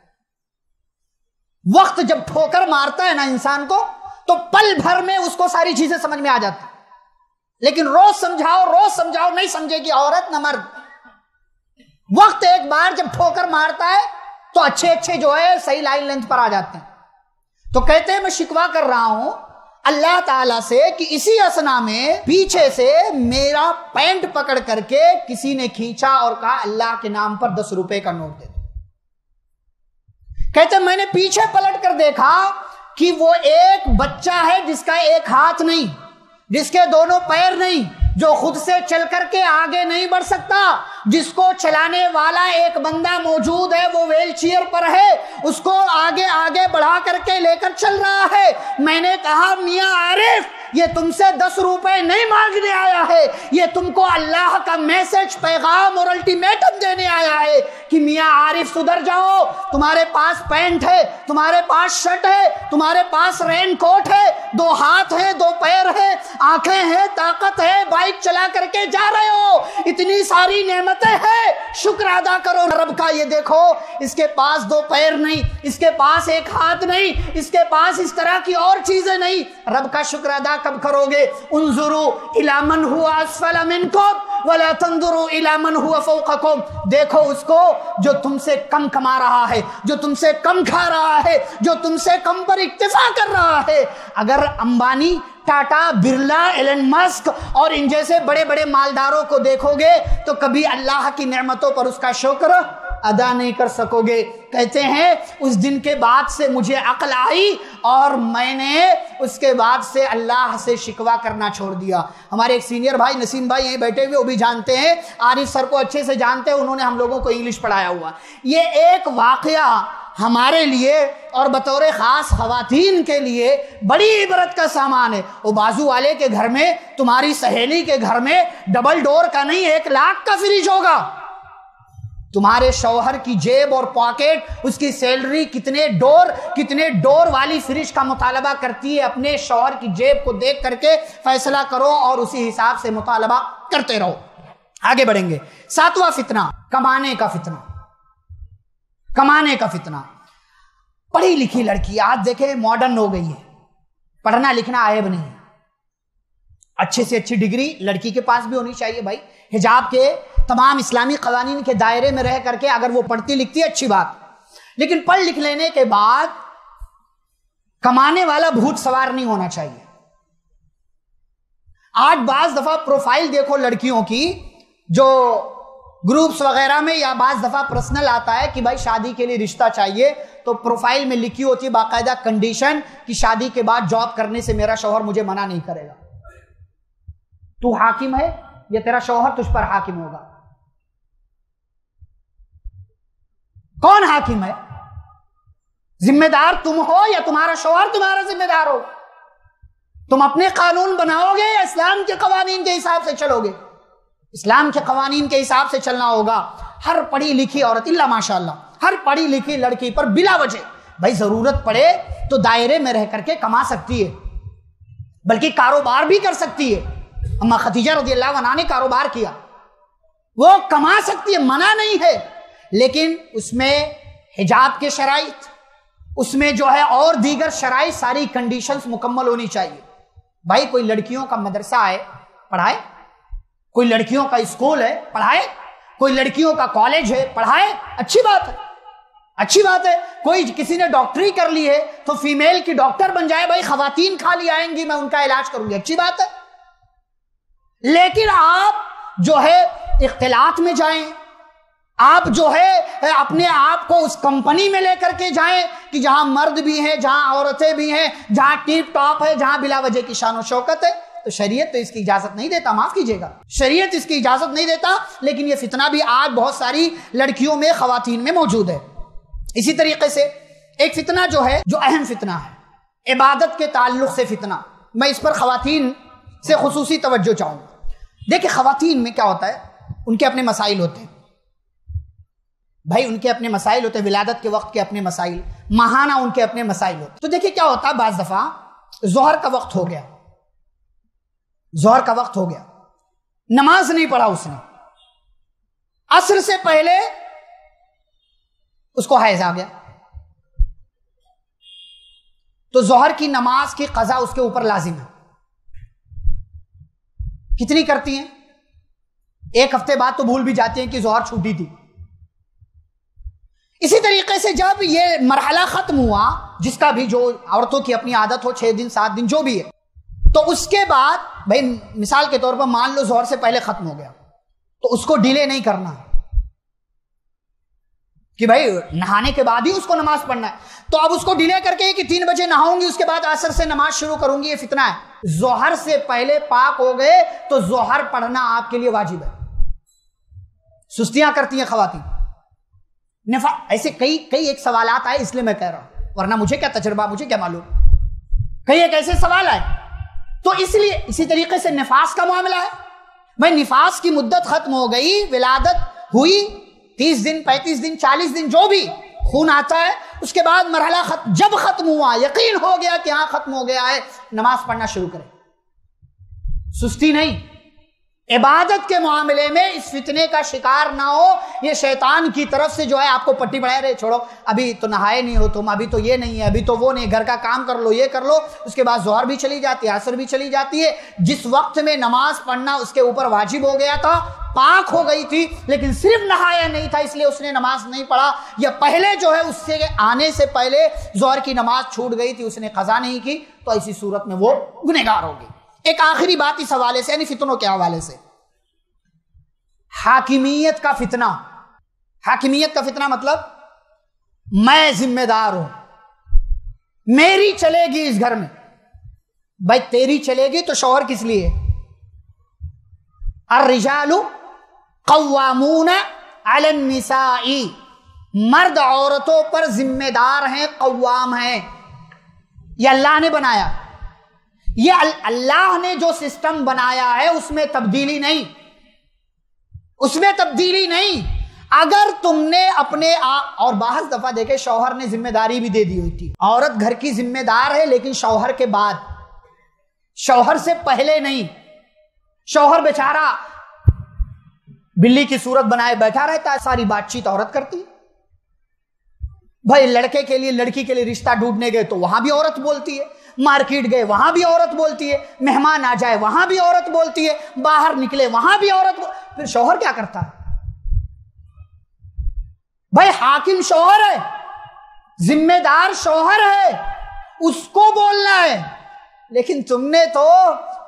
وقت جب ٹھوکر مارتا ہے نا انسان کو تو پل بھر میں اس کو ساری چیزیں سمجھ میں آ جاتی، لیکن روز سمجھاؤ نہیں سمجھے گی عورت نہ مرد۔ وقت ایک بار جب ٹھوکر مارتا ہے تو اچھے جو ہے صحیح لائن لینتھ پر آ جاتے ہیں۔ تو کہتے ہیں میں شکوہ کر رہا ہوں، اللہ تعالیٰ سے کہ اسی اسنا میں پیچھے سے میرا پینٹ پکڑ کر کے کسی نے کھینچا اور کہا اللہ کے نام پر 10 روپے کا نوٹ دے دو. کہتے میں نے پیچھے پلٹ کر دیکھا کہ وہ ایک بچہ ہے جس کا ایک ہاتھ نہیں، جس کے دونوں پیر نہیں، جو خود سے چل کر کے آگے نہیں بڑھ سکتا، جس کو چلانے والا ایک بندہ موجود ہے، وہ ویل چیئر پر ہے، اس کو آگے آگے بڑھا کر کے لے کر چل رہا ہے. میں نے کہا میاں عارف یہ تم سے 10 روپے نہیں مانگنے آیا ہے، یہ تم کو اللہ کا میسج، پیغام اور الٹیمیٹم دینے آیا ہے کہ میاں عارف سدھر جاؤ. تمہارے پاس پینٹ ہے، تمہارے پاس شرٹ ہے، تمہارے پاس رین کوٹ ہے، 2 ہاتھ ہیں، 2 پیر ہیں، آنکھیں ہیں، طاقت ہے، بائک چلا کر کے جا رہے ہو، اتنی ساری نعمتیں ہیں، شکر ادا کرو رب کا. یہ دیکھو اس کے پاس 2 پیر نہیں، اس کے پاس 1 ہاتھ نہیں، اس کے پاس اس طرح کی اور چیزیں نہیں. رب کا شکر ادا کب کرو گے؟ انظروا الی من هو اسفل منکم ولا تنظروا الی من هو فوقکم. دیکھو اس کو جو تم سے کم کما رہا ہے، جو تم سے کم کھا رہا ہے، جو تم سے کم پر اکتفا کر رہا ہے. اگر امبانی، ٹاٹا، برلا، ایلن مسک اور ان جیسے بڑے بڑے مالداروں کو دیکھو گے تو کبھی اللہ کی نعمتوں پر اس کا شکر ادا نہیں کر سکو گے. کہتے ہیں اس دن کے بعد سے مجھے عقل آئی اور میں نے اس کے بعد سے اللہ سے شکوہ کرنا چھوڑ دیا. ہمارے ایک سینئر بھائی نسیم بھائی یہیں بیٹھے ہوئے، وہ بھی جانتے ہیں، عارف سر کو اچھے سے جانتے ہیں، انہوں نے ہم لوگوں کو انگلش پڑھایا ہوا. یہ ایک واقعہ ہمارے لیے اور بطور خاص خواتین کے لیے بڑی عبرت کا سامان ہے. وہ بازو والے کے گھر میں، تمہاری سہیلی کے گھر میں ڈبل ڈور کا نہیں 1 لاکھ کا فریج ہوگا. تمہارے شوہر کی جیب اور پاکٹ، اس کی سیلری کتنے ڈور والی فریج کا مطالبہ کرتی ہے. اپنے شوہر کی جیب کو دیکھ کر کے فیصلہ کرو اور اسی حساب سے مطالبہ کرتے رہو. آگے بڑھیں گے. 7واں فتنہ، کمانے کا فتنہ. کمانے کا فتنہ. پڑھی لکھی لڑکی آج دیکھیں ماڈرن ہو گئی ہے، پڑھنا لکھنا عیب نہیں ہے، اچھے سے اچھی ڈگری لڑکی کے پاس بھی ہونی چاہیے. بھائی حجاب کے تمام اسلامی قوانین کے دائرے میں رہ کر کے اگر وہ پڑھتی لکھتی ہے اچھی بات، لیکن پڑھ لکھ لینے کے بعد کمانے والا بھوت سوار نہیں ہونا چاہیے. آج بعض دفعہ پروفائل دیکھو لڑکیوں کی، جو گروپس وغیرہ میں یا بعض دفعہ پرسنل آتا ہے کہ بھائی شادی کے لیے رشتہ چاہیے، تو پروفائل میں لکھی ہوتی ہے باقاعدہ کنڈیشن کہ شادی کے بعد جاب کرنے سے میرا شوہر مجھے منع نہیں کرے گا. تو حاکم ہے یا تیرا شوہر تجھ پر حاکم ہوگا؟ کون حاکم ہے؟ ذمہ دار تم ہو یا تمہارا شوہر تمہارا ذمہ دار ہو؟ تم اپنے قانون بناؤ گے یا اسلام کے قوانین کے حساب سے چلو گے؟ اسلام کے قوانین کے حساب سے چلنا ہوگا. ہر پڑھی لکھی عورت، اللہ ماشاءاللہ، ہر پڑھی لکھی لڑکی پر بلا وجہ بھائی ضرورت پڑے تو دائرے میں رہ کر کے کما سکتی ہے، بلکہ کاروبار بھی کر سکتی ہے. اما خدیجہ رضی اللہ عنہا نے کاروبار کیا، وہ کما سکتی ہے، منع نہیں ہے، لیکن اس میں حجاب کے شرائط، اس میں جو ہے اور دیگر شرائط، ساری کنڈیشنز مکمل ہونی چاہیے. بھائی کوئی لڑکیوں کا مدرسہ ہے، پڑھائے. کوئی لڑکیوں کا اسکول ہے، پڑھائے. کوئی لڑکیوں کا کالج ہے، پڑھائے. اچھی بات ہے، اچھی بات ہے. کوئی کسی نے ڈاکٹری کر لی ہے تو فیمیل کی ڈاکٹر بن جائے. بھائی خواتین خالی آئیں گی، میں ان کا علاج کروں گی، اچھی بات ہے. لیکن آپ جو ہے اختلاط میں جائیں، آپ جو ہے اپنے آپ کو اس کمپنی میں لے کر کے جائیں کہ جہاں مرد بھی ہیں، جہاں عورتیں بھی ہیں، جہاں ٹیپ ٹاپ ہے، جہاں بلا وجہ کی شان و شوکت ہے، تو شریعت تو اس کی اجازت نہیں دیتا. معاف کیجیے گا، شریعت اس کی اجازت نہیں دیتا. لیکن یہ فتنہ بھی آج بہت ساری لڑکیوں میں، خواتین میں موجود ہے. اسی طریقے سے ایک فتنہ جو ہے، جو اہم فتنہ ہے، عبادت کے تعلق سے فتنہ، میں اس پر خواتین سے خصوصی توجہ چاہوں گا. دیکھیں خواتین میں کیا ہوتا ہے، ان کے اپنے مسائل ہوتے ہیں. بھائی ان کے اپنے مسائل ہوتے ہیں، ولادت کے وقت کے اپنے مسائل، ماہانہ ان کے اپنے مسائل ہوتے ہیں. تو دیکھیں کیا ہوتا ہے، بعض دفعہ ظہر کا وقت ہو گیا، ظہر کا وقت ہو گیا، نماز نہیں پڑھا اس نے، عصر سے پہلے اس کو حیض آ گیا، تو ظہر کی نماز کی قضا اس کے اوپر لازم ہے. کتنی کرتی ہیں؟ 1 ہفتے بعد تو بھول بھی جاتی ہیں کہ ظہر چھوٹی تھی. اسی طریقے سے جب یہ مرحلہ ختم ہوا، جس کا بھی جو عورتوں کی اپنی عادت ہو، 6 دن 7 دن جو بھی ہے، تو اس کے بعد بھائی مثال کے طور پر مان لو ظہر سے پہلے ختم ہو گیا تو اس کو ڈیلے نہیں کرنا کہ بھائی نہانے کے بعد ہی اس کو نماز پڑھنا ہے. تو اب اس کو ڈیلے کر کے کہ 3 بجے نہاؤں گی اس کے بعد عصر سے نماز شروع کروں گی, یہ فتنہ ہے. ظہر سے پہلے پاک ہو گئے تو ظہر پڑھنا آپ کے لیے واجب ہے. سستیاں کرتی ہیں خواتین. ایسے کئی ایک سوالات آئے اس لیے میں کہہ رہا ہوں, ورنہ مجھے کیا تجربہ, مجھے کیا معلوم. کئی ایک ایسے سوال آئے تو اس لیے اسی طریقے سے نفاس کا معاملہ ہے. بھائی نفاس کی مدت ختم ہو گئی, ولادت ہوئی, 30 دن 35 دن 40 دن جو بھی خون آتا ہے, اس کے بعد مرحلہ جب ختم ہوا, یقین ہو گیا کہ ہاں ختم ہو گیا ہے, نماز پڑھنا شروع کریں. سستی نہیں. عبادت کے معاملے میں اس فتنے کا شکار نہ ہو. یہ شیطان کی طرف سے جو ہے آپ کو پٹی پڑھائے رہے, چھوڑو ابھی تو نہائے نہیں ہو تم, ابھی تو یہ نہیں ہے, ابھی تو وہ نہیں, گھر کا کام کر لو, یہ کر لو. اس کے بعد ظہر بھی چلی جاتی ہے, عصر بھی چلی جاتی ہے. جس وقت میں نماز پڑھنا اس کے اوپر واجب ہو گیا تھا, پاک ہو گئی تھی, لیکن صرف نہایا نہیں تھا اس لیے اس نے نماز نہیں پڑھا, یا پہلے جو ہے اس سے آنے سے پہلے ظہر کی نماز چھوٹ گئی تھی, اس نے قضا نہیں کی, تو ایسی صورت میں وہ گنہگار ہوگی. ایک آخری بات اس حوالے سے, یعنی فتنوں کے حوالے سے, حاکمیت کا فتنہ. حاکمیت کا فتنہ مطلب میں ذمہ دار ہوں, میری چلے گی اس گھر میں. بھائی تیری چلے گی تو شوہر کس لیے؟ الرجال قوامون علی النساء, مرد عورتوں پر ذمہ دار ہیں, قوام ہیں. یہ اللہ نے بنایا, یہ اللہ نے جو سسٹم بنایا ہے اس میں تبدیلی نہیں, اس میں تبدیلی نہیں. اگر تم نے اپنے اور بعض دفعہ دیکھے شوہر نے ذمہ داری بھی دے دی ہوتی, عورت گھر کی ذمہ دار ہے لیکن شوہر کے بعد, شوہر سے پہلے نہیں. شوہر بیچارہ بلی کی صورت بنائے بیٹھا رہتا ہے, ساری بات چیت عورت کرتی. بھائی لڑکے کے لیے لڑکی کے لیے رشتہ ڈھونڈنے گئے تو وہاں بھی عورت بولتی ہے, مارکیٹ گئے وہاں بھی عورت بولتی ہے, مہمان آ جائے وہاں بھی عورت بولتی ہے, باہر نکلے وہاں بھی عورت پھر شوہر کیا کرتا ہے؟ بھائی حاکم شوہر ہے, ذمہ دار شوہر ہے, اس کو بولنا ہے. لیکن تم نے تو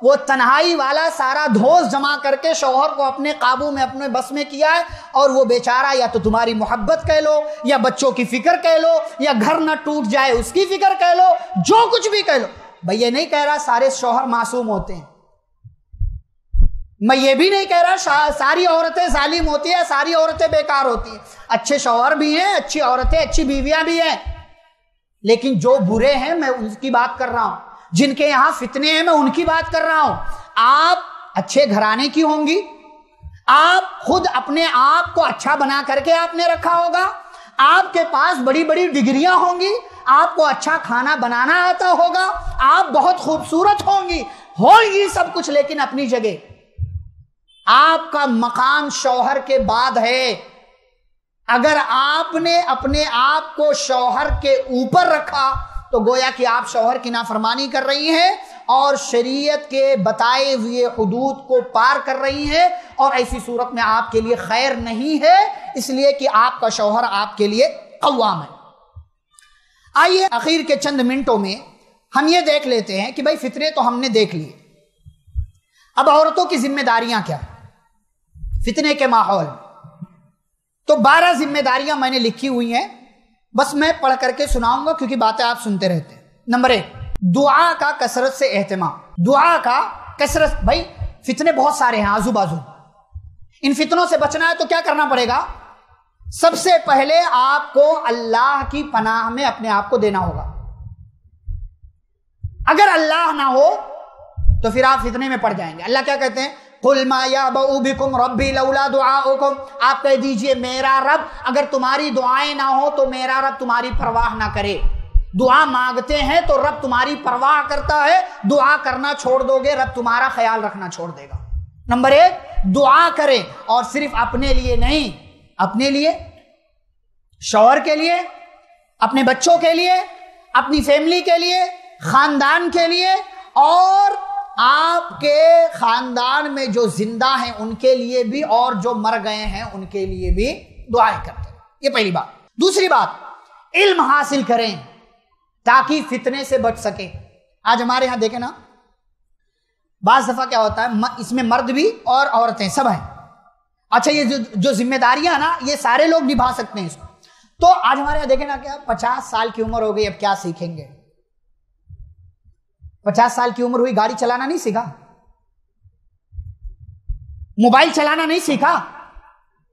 وہ تنہائی والا سارا دھوس جمع کر کے شوہر کو اپنے قابو میں, اپنے بس میں کیا ہے, اور وہ بیچارہ یا تو تمہاری محبت کہہ لو, یا بچوں کی فکر کہہ لو, یا گھر نہ ٹوٹ جائے اس کی فکر کہہ لو, جو کچھ بھی کہہ لو. بھئی یہ نہیں کہہ رہا سارے شوہر معصوم ہوتے ہیں, میں یہ بھی نہیں کہہ رہا ساری عورتیں ظالم ہوتی ہیں, ساری عورتیں بیکار ہوتی ہیں. اچھے شوہر بھی ہیں, اچھی عورتیں, اچھی بیویاں بھی ہیں, لیکن جو برے ہیں میں ان کی بات کر رہا ہوں, جن کے یہاں فتنے ہیں میں ان کی بات کر رہا ہوں. آپ اچھے گھرانے کی ہوں گی, آپ خود اپنے آپ کو اچھا بنا کر کے آپ نے رکھا ہوگا, آپ کے پاس بڑی بڑی ڈگریاں ہوں گی, آپ کو اچھا کھانا بنانا آتا ہوگا, آپ بہت خوبصورت ہوں گی سب کچھ, لیکن اپنی جگہ آپ کا مقام شوہر کے بعد ہے. اگر آپ نے اپنے آپ کو شوہر کے اوپر رکھا تو گویا کہ آپ شوہر کی نافرمانی کر رہی ہیں اور شریعت کے بتائے ہوئے حدود کو پار کر رہی ہیں, اور ایسی صورت میں آپ کے لیے خیر نہیں ہے, اس لیے کہ آپ کا شوہر آپ کے لیے قوام ہے. آئیے اخیر کے چند منٹوں میں ہم یہ دیکھ لیتے ہیں کہ بھائی فطرے تو ہم نے دیکھ لیے, اب عورتوں کی ذمہ داریاں کیا فتنے کے ماحول. تو 12 ذمہ داریاں میں نے لکھی ہوئی ہیں, بس میں پڑھ کر کے سناؤں گا کیونکہ باتیں آپ سنتے رہتے ہیں. نمبر 1, دعا کا کثرت سے اہتمام. دعا کا کثرت, بھائی فتنے بہت سارے ہیں آزو بازو, ان فتنوں سے بچنا ہے تو کیا کرنا پڑے گا؟ سب سے پہلے آپ کو اللہ کی پناہ میں اپنے آپ کو دینا ہوگا. اگر اللہ نہ ہو تو پھر آپ فتنے میں پڑ جائیں گے. اللہ کیا کہتے ہیں؟ قُلْ مَا يَعْبَأُ بِكُمْ رَبِّي لَوْلَا دُعَاؤُكُمْ. آپ کہہ دیجئے میرا رب اگر تمہاری دعائیں نہ ہو تو میرا رب تمہاری پرواہ نہ کرے. دعا مانگتے ہیں تو رب تمہاری پرواہ کرتا ہے, دعا کرنا چھوڑ دو گے رب تمہارا خیال رکھنا چھوڑ دے گا. نمبر 1, دعا کریں, اور صرف اپنے لیے نہیں, اپنے لیے, شوہر کے لیے, اپنے بچوں کے لیے, اپنی فیملی کے لیے, خاندان کے لیے, اور آپ کے خاندان میں جو زندہ ہیں ان کے لیے بھی, اور جو مر گئے ہیں ان کے لیے بھی دعائیں کرتے ہیں. یہ پہلی بات. دوسری بات, علم حاصل کریں تاکہ فتنے سے بچ سکے. آج ہمارے ہاں دیکھیں نا, بعض دفعہ کیا ہوتا ہے اس میں مرد بھی اور عورتیں سب ہیں. اچھا یہ جو ذمہ داریاں نا یہ سارے لوگ نبھا سکتے ہیں اس کو. تو آج ہمارے یہاں دیکھیں نا کیا 50 سال کی عمر ہو گئی, اب کیا سیکھیں گے؟ 50 سال کی عمر ہوئی, گاڑی چلانا نہیں سیکھا, موبائل چلانا نہیں سیکھا.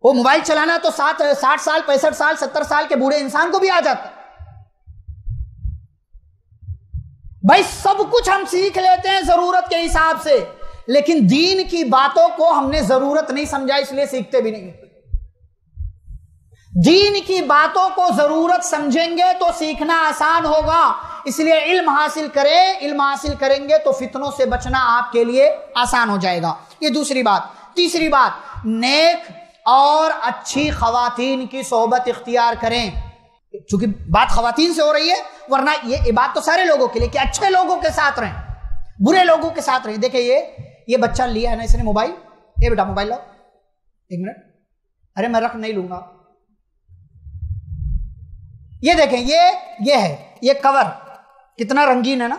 وہ موبائل چلانا تو 60 سال 65 سال 70 سال کے بوڑھے انسان کو بھی آ جاتا. بھائی سب کچھ ہم سیکھ لیتے ہیں ضرورت کے حساب سے, لیکن دین کی باتوں کو ہم نے ضرورت نہیں سمجھا اس لیے سیکھتے بھی نہیں. دین کی باتوں کو ضرورت سمجھیں گے تو سیکھنا آسان ہوگا. اس لیے علم حاصل کریں, علم حاصل کریں گے تو فتنوں سے بچنا آپ کے لیے آسان ہو جائے گا. یہ دوسری بات. تیسری بات, نیک اور اچھی خواتین کی صحبت اختیار کریں. چونکہ بات خواتین سے ہو رہی ہے, ورنہ یہ بات تو سارے لوگوں کے لیے کہ اچھے لوگوں کے ساتھ رہیں, برے لوگوں کے ساتھ رہیں. دیکھیں یہ بچہ لیا ہے نا اس نے موبائل, اے بیٹا موبائل لاؤ, 1 منٹ, ارے میں رکھ نہیں لوں گا. یہ دیکھیں یہ ہے, یہ کور کتنا رنگین ہے نا,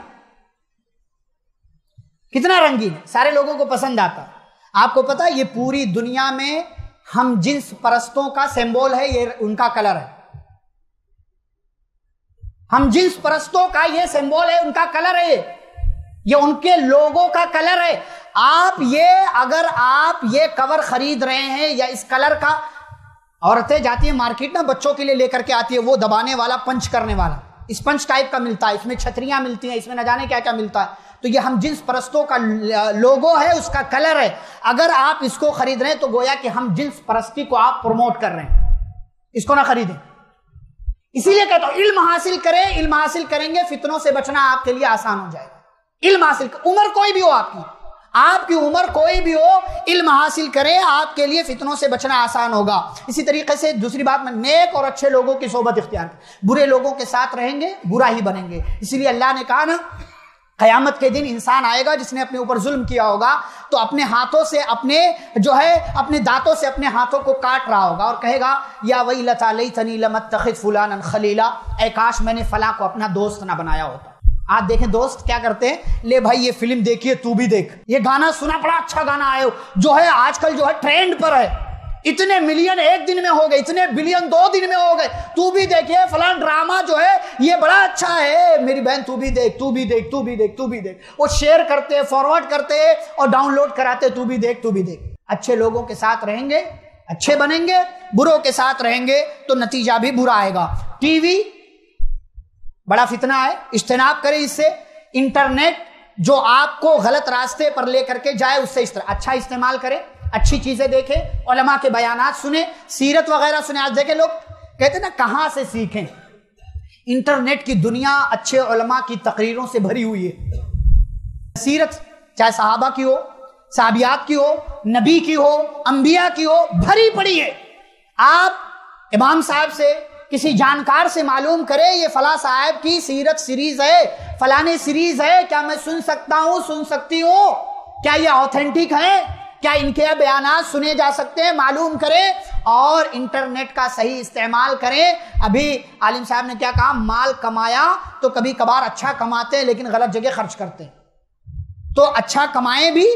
کتنا رنگین, سارے لوگوں کو پسند آتا. آپ کو پتا یہ پوری دنیا میں ہم جنس پرستوں کا سمبول ہے, یہ ان کا کلر ہے. ہم جنس پرستوں کا یہ سمبول ہے, ان کا کلر ہے, یہ ان کے لوگوں کا کلر ہے. اگر آپ یہ کور خرید رہے ہیں یا اس کلر کا, عورتیں جاتی ہیں مارکیٹ نا بچوں کے لیے لے کر کے آتی ہے, وہ دبانے والا پنچ کرنے والا, اسپنج ٹائپ کا ملتا ہے, اس میں چھتریاں ملتی ہیں, اس میں نہ جانے کیا کیا ملتا ہے. تو یہ ہم جنس پرستوں کا لوگو ہے, اس کا کلر ہے. اگر آپ اس کو خرید رہے ہیں تو گویا کہ ہم جنس پرستی کو آپ پروموٹ کر رہے ہیں, اس کو نہ خریدیں. اسی لیے کہتا ہوں علم حاصل کریں, علم حاصل کریں گے فتنوں سے بچنا آپ کے لیے آسان ہو جائے گا. علم حاصل عمر کوئی بھی ہو, آپ کی عمر کوئی بھی ہو, علم حاصل کریں, آپ کے لیے فتنوں سے بچنا آسان ہوگا. اسی طریقے سے دوسری بات میں, نیک اور اچھے لوگوں کی صحبت اختیار کریں. برے لوگوں کے ساتھ رہیں گے برا ہی بنیں گے. اسی لیے اللہ نے کہا نا قیامت کے دن انسان آئے گا جس نے اپنے اوپر ظلم کیا ہوگا تو اپنے ہاتھوں سے اپنے دانتوں سے اپنے ہاتھوں کو کاٹ رہا ہوگا اور کہے گا یا ویلتی لیتنی لم اتخذ فلانا خلیلا, اے کاش میں نے فلاں کو اپنا دوست نہ بنایا ہوتا. آپ دیکھیں دوست کیا کرتے ہیں, لے بھائی یہ فلم دیکھیے تو بھی دیکھ, یہ گانا سنا بڑا اچھا گانا ہے جو ہے آج کل جو ہے ٹرینڈ پر ہے, اتنے ملین 1 دن میں ہو گئے, اتنے بلین 2 دن میں ہو گئے, تو بھی دیکھیے فلاں ڈرامہ جو ہے یہ بڑا اچھا ہے, میری بہن تو بھی دیکھ, تو بھی دیکھ, تو بھی دیکھ, تو بھی دیکھ. وہ شیئر کرتے, فارورڈ کرتے اور ڈاؤن لوڈ کراتے, تو بھی دیکھ, تو بھی دیکھ. اچھے لوگوں کے ساتھ رہیں گے اچھے بنیں گے, بروں کے ساتھ رہیں گے تو نتیجہ بھی برا آئے گا. ٹی وی بڑا فتنہ ہے, اجتناب کریں اس سے. انٹرنیٹ جو آپ کو غلط راستے پر لے کر کے جائے اس سے اچھا استعمال کریں, اچھی چیزیں دیکھیں, علماء کے بیانات سنیں, سیرت وغیرہ سنیں. آج دیکھیں لوگ کہتے ہیں نا کہاں سے سیکھیں, انٹرنیٹ کی دنیا اچھے علماء کی تقریروں سے بھری ہوئی ہے. سیرت چاہے صحابہ کی ہو, صحابیات کی ہو, نبی کی ہو, انبیاء کی ہو, بھری پڑی ہے. آپ امام صاحب سے کسی جانکار سے معلوم کرے یہ فلاں صاحب کی سیرت سیریز ہے, فلانے سیریز ہے, کیا میں سن سکتا ہوں, سن سکتی ہوں, کیا یہ آتھینٹک ہے, کیا ان کے بیانات سنے جا سکتے ہیں, معلوم کریں اور انٹرنیٹ کا صحیح استعمال کریں. ابھی عالم صاحب نے کیا کہا, مال کمایا تو کبھی کبھار اچھا کماتے ہیں لیکن غلط جگہ خرچ کرتے ہیں. تو اچھا کمائیں بھی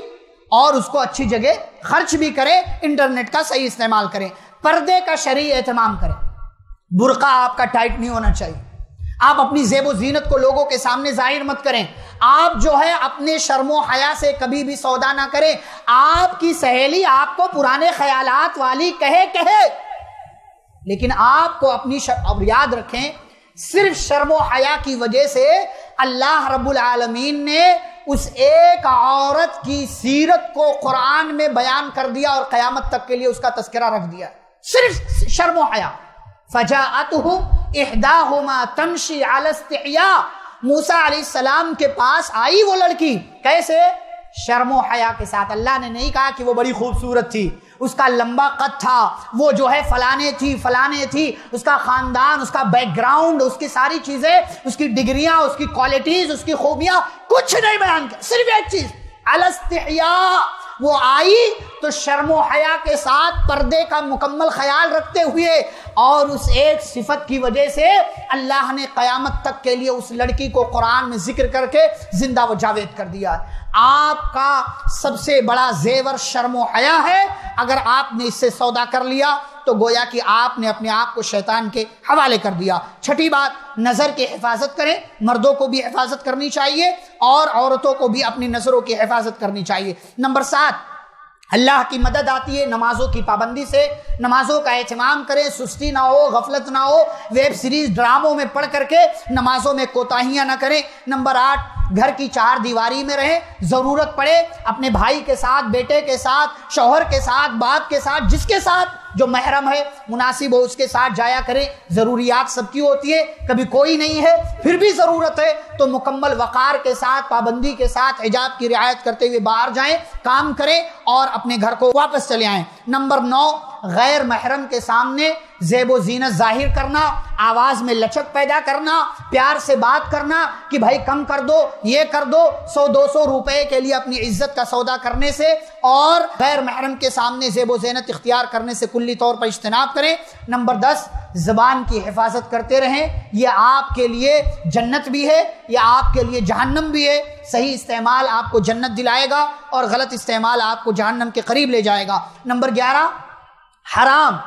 اور اس کو اچھی جگہ خرچ بھی کریں, انٹرنیٹ کا صحیح استعمال کریں. پردے کا شرعی اہتمام کریں, برقع آپ کا ٹائٹ نہیں ہونا چاہیے. آپ اپنی زیب و زینت کو لوگوں کے سامنے ظاہر مت کریں. آپ جو ہے اپنے شرم و حیا سے کبھی بھی سودا نہ کریں. آپ کی سہیلی آپ کو پرانے خیالات والی کہے لیکن آپ کو اپنی اور یاد رکھیں صرف شرم و حیا کی وجہ سے اللہ رب العالمین نے اس ایک عورت کی سیرت کو قرآن میں بیان کر دیا اور قیامت تک کے لیے اس کا تذکرہ رکھ دیا, صرف شرم و حیا. فَجَاءَتْهُ إِحْدَاهُمَا تَمْشِي عَلَى اسْتِحْيَاءٍ, موسیٰ علیہ السلام کے پاس آئی وہ لڑکی, کیسے؟ شرم و حیا کے ساتھ. اللہ نے نہیں کہا کہ وہ بڑی خوبصورت تھی, اس کا لمبا قد تھا, وہ جو ہے فلانے تھی, اس کا خاندان, اس کا بیک گراؤنڈ, اس کی ساری چیزیں, اس کی ڈگریاں, اس کی کوالٹیز, اس کی خوبیاں کچھ نہیں بیان کیا, صرف ایک چیز علی استحیاء, وہ آئی تو شرم و حیا کے ساتھ پردے کا مکمل خیال رکھتے ہوئے اور اس ایک صفت کی وجہ سے اللہ نے قیامت تک کے لیے اس لڑکی کو قرآن میں ذکر کر کے زندہ و جاوید کر دیا۔ آپ کا سب سے بڑا زیور شرم و حیا ہے، اگر آپ نے اس سے سودا کر لیا تو گویا کہ آپ نے اپنے آپ کو شیطان کے حوالے کر دیا۔ چھٹی بات، نظر کی حفاظت کریں، مردوں کو بھی حفاظت کرنی چاہیے اور عورتوں کو بھی اپنی نظروں کی حفاظت کرنی چاہیے۔ نمبر 7، اللہ کی مدد آتی ہے نمازوں کی پابندی سے۔ نمازوں کا اہتمام کریں، سستی نہ ہو، غفلت نہ ہو، ویب سیریز ڈراموں میں پڑھ کر کے نمازوں میں کوتاہیاں نہ کریں۔ نمبر 8، گھر کی چار دیواری میں رہیں، ضرورت پڑے اپنے بھائی کے ساتھ، بیٹے کے ساتھ، شوہر کے ساتھ، باپ کے ساتھ، جس کے ساتھ جو محرم ہے مناسب ہو اس کے ساتھ جایا کریں۔ ضروریات سب کی ہوتی ہے، کبھی کوئی نہیں ہے پھر بھی ضرورت ہے تو مکمل وقار کے ساتھ، پابندی کے ساتھ، حجاب کی رعایت کرتے ہوئے باہر جائیں، کام کریں اور اپنے گھر کو واپس چلے آئیں۔ نمبر 9، غیر محرم کے سامنے زیب و زینت ظاہر کرنا، آواز میں لچک پیدا کرنا، پیار سے بات کرنا کہ بھائی کم کر دو، یہ کر دو، 100-200 روپے کے لیے اپنی عزت کا سودا کرنے سے اور غیر محرم کے سامنے زیب و زینت اختیار کرنے سے کلی طور پر اجتناب کریں۔ نمبر 10، زبان کی حفاظت کرتے رہیں، یہ آپ کے لیے جنت بھی ہے، یہ آپ کے لیے جہنم بھی ہے۔ صحیح استعمال آپ کو جنت دلائے گا اور غلط استعمال آپ کو جہنم کے قریب لے جائے گا۔ نمبر 11، حرام،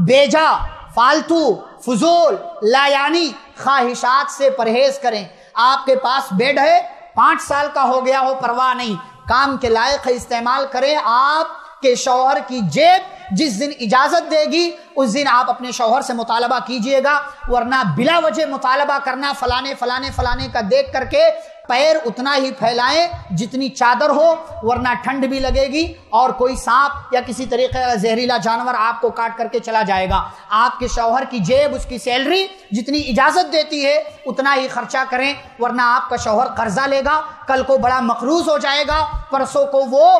بیجا، فالتو، فضول، لا یعنی خواہشات سے پرہیز کریں۔ آپ کے پاس بیڈ ہے، 5 سال کا ہو گیا ہو، پرواہ نہیں، کام کے لائق ہے، استعمال کریں۔ آپ کے شوہر کی جیب جس دن اجازت دے گی اس دن آپ اپنے شوہر سے مطالبہ کیجئے گا، ورنہ بلا وجہ مطالبہ کرنا فلانے فلانے فلانے کا دیکھ کر کے پیر اتنا ہی پھیلائیں جتنی چادر ہو، ورنہ ٹھنڈ بھی لگے گی اور کوئی سانپ یا کسی طریقے کا زہریلا جانور آپ کو کاٹ کر کے چلا جائے گا۔ آپ کے شوہر کی جیب، اس کی سیلری جتنی اجازت دیتی ہے اتنا ہی خرچہ کریں، ورنہ آپ کا شوہر قرضہ لے گا، کل کو بڑا مقروض ہو جائے گا، پرسوں کو وہ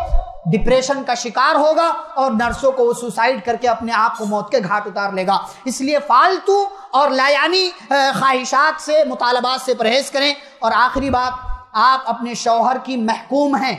ڈپریشن کا شکار ہوگا اور نرسوں کو وہ سوسائڈ کر کے اپنے آپ کو موت کے گھاٹ اتار لے گا۔ اس لیے فالتو اور لا یعنی خواہشات سے، مطالبات سے پرہیز کریں۔ اور آخری بات، آپ اپنے شوہر کی محکوم ہیں،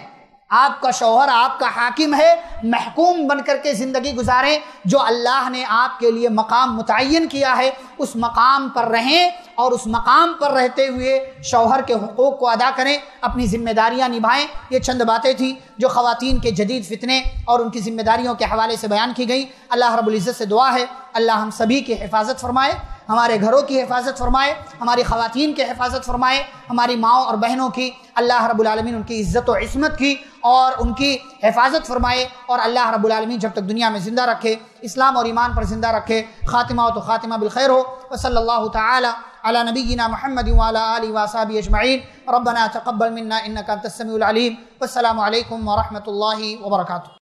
آپ کا شوہر آپ کا حاکم ہے، محکوم بن کر کے زندگی گزاریں۔ جو اللہ نے آپ کے لیے مقام متعین کیا ہے اس مقام پر رہیں اور اس مقام پر رہتے ہوئے شوہر کے حقوق کو ادا کریں، اپنی ذمہ داریاں نبھائیں۔ یہ چند باتیں تھیں جو خواتین کے جدید فتنے اور ان کی ذمہ داریوں کے حوالے سے بیان کی گئیں۔ اللہ رب العزت سے دعا ہے اللہ ہم سبھی کی حفاظت فرمائے، ہمارے گھروں کی حفاظت فرمائے، ہماری خواتین کی حفاظت فرمائے، ہماری ماؤں اور بہنوں کی اللہ رب العالمین ان کی عزت و عصمت کی اور ان کی حفاظت فرمائے، اور اللہ رب العالمین جب تک دنیا میں زندہ رکھے، اسلام اور ایمان پر زندہ رکھے، خاتمہ ہو تو خاتمہ بالخیر ہو۔ وصلی اللہ تعالی علی نبینا محمد وعلی آلہ وصحبہ اجمعین۔ ربنا تقبل منا انک انت السمیع العلیم۔ والسلام علیکم ورحمۃ اللہ وبرکاتہ۔